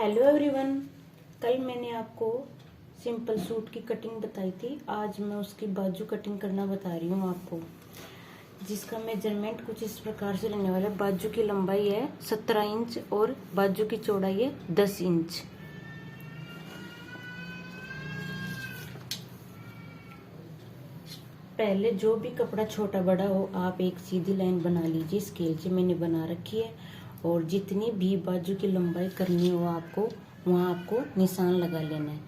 Hello everyone. कल मैंने आपको सिंपल सूट की कटिंग बताई थी। आज मैं उसकी बाजू कटिंग करना बता रही हूँ आपको, जिसका मेजरमेंट कुछ इस प्रकार से रहने वाला है। बाजू की लंबाई है 17 इंच और बाजू की चौड़ाई है 10 इंच। पहले जो भी कपड़ा छोटा बड़ा हो आप एक सीधी लाइन बना लीजिए। स्केल से मैंने बना रखी है और जितनी भी बाजू की लंबाई करनी हो आपको वहाँ आपको निशान लगा लेना है।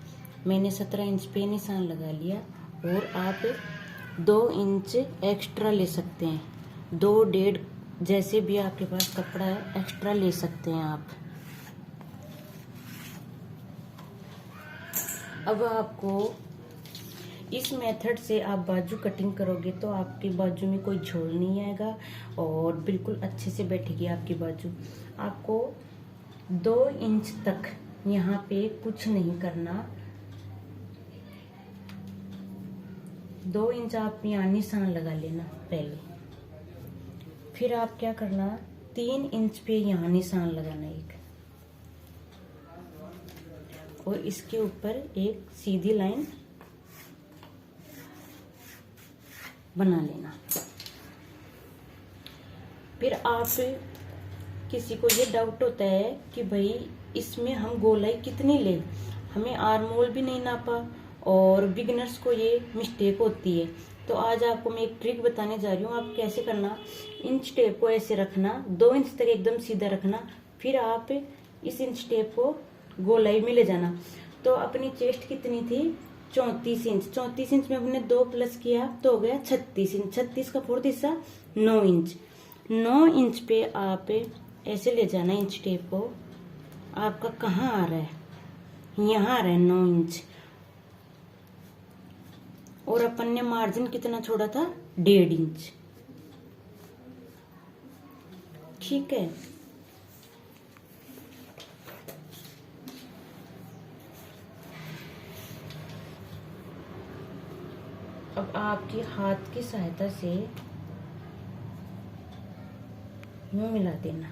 मैंने 17 इंच पे निशान लगा लिया और आप 2 इंच एक्स्ट्रा ले सकते हैं, 2 1.5 जैसे भी आपके पास कपड़ा है एक्स्ट्रा ले सकते हैं आप। अब आपको इस मेथड से आप बाजू कटिंग करोगे तो आपकी बाजू में कोई झोल नहीं आएगा और बिल्कुल अच्छे से बैठेगी आपकी बाजू। आपको 2 इंच तक यहाँ पे कुछ नहीं करना। 2 इंच आप यहाँ निशान लगा लेना पहले, फिर आप क्या करना 3 इंच पे यहाँ निशान लगाना एक, और इसके ऊपर एक सीधी लाइन बना लेना। फिर आप किसी को ये डाउट होता है कि भाई इसमें हम गोलाई कितनी ले, हमें आर्म होल भी नहीं नापा और बिगिनर्स को ये मिस्टेक होती है। तो आज आपको मैं एक ट्रिक बताने जा रही हूँ। आप कैसे करना, इंच टेप को ऐसे रखना, 2 इंच तक एकदम सीधा रखना, फिर आप इस इंच टेप को गोलाई में ले जाना। तो अपनी चेस्ट कितनी थी 34 इंच, 34 इंच में हमने 2 प्लस किया तो हो गया 36 इंच। 36 का 4th हिस्सा 9 इंच। 9 इंच पे आप ऐसे ले जाना इंच टेप को। आपका कहाँ आ रहा है, यहाँ आ रहा है 9 इंच। और अपन ने मार्जिन कितना छोड़ा था 1.5 इंच। ठीक है। अब आपकी हाथ की सहायता से यूं मिला देना,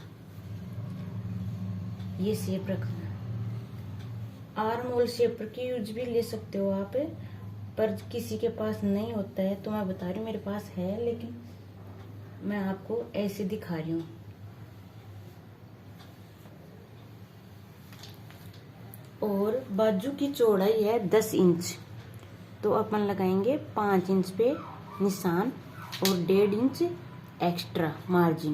ये शेप रखना। आर्म होल शेप की यूज भी ले सकते हो आप, पर किसी के पास नहीं होता है तो मैं बता रही हूँ मेरे पास है, लेकिन मैं आपको ऐसे दिखा रही हूँ। और बाजू की चौड़ाई है 10 इंच, तो अपन लगाएंगे 5 इंच पे निशान और 1.5 इंच एक्स्ट्रा मार्जिन।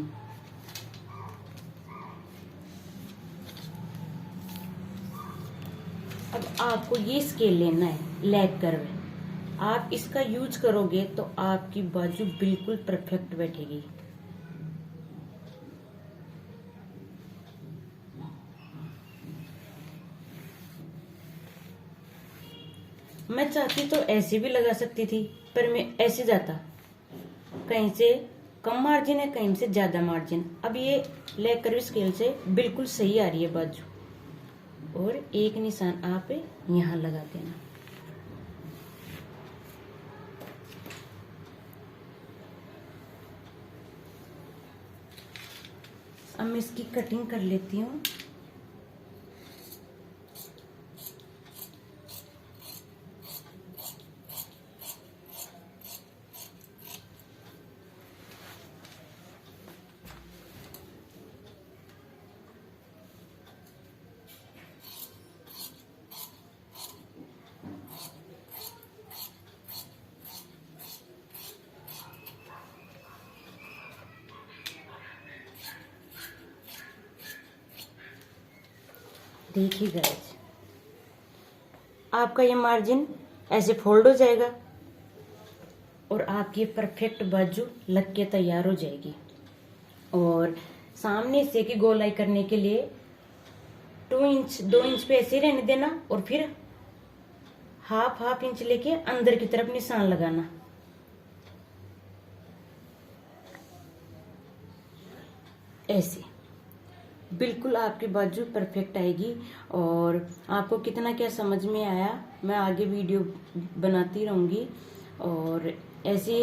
अब आपको ये स्केल लेना है लेग कर्व। आप इसका यूज करोगे तो आपकी बाजू बिल्कुल परफेक्ट बैठेगी। मैं चाहती तो ऐसे भी लगा सकती थी, पर मैं ऐसे जाता, कहीं से कम मार्जिन है कहीं से ज्यादा मार्जिन। अब ये लेग कर्व स्केल से बिल्कुल सही आ रही है बाजू। और एक निशान आप यहाँ लगा देना। अब मैं इसकी कटिंग कर लेती हूँ। देखिए गाइस, आपका ये मार्जिन ऐसे फोल्ड हो जाएगा और आपकी परफेक्ट बाजू लग के तैयार हो जाएगी। और सामने से की गोलाई करने के लिए 2 इंच पे ऐसे रहने देना और फिर हाफ इंच लेके अंदर की तरफ निशान लगाना। ऐसे बिल्कुल आपकी बाजू परफेक्ट आएगी। और आपको कितना क्या समझ में आया मैं आगे वीडियो बनाती रहूंगी। और ऐसे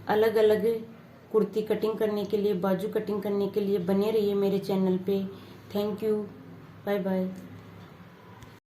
अलग अलग कुर्ती कटिंग करने के लिए, बाजू कटिंग करने के लिए बने रहिए मेरे चैनल पे। Thank you. Bye bye.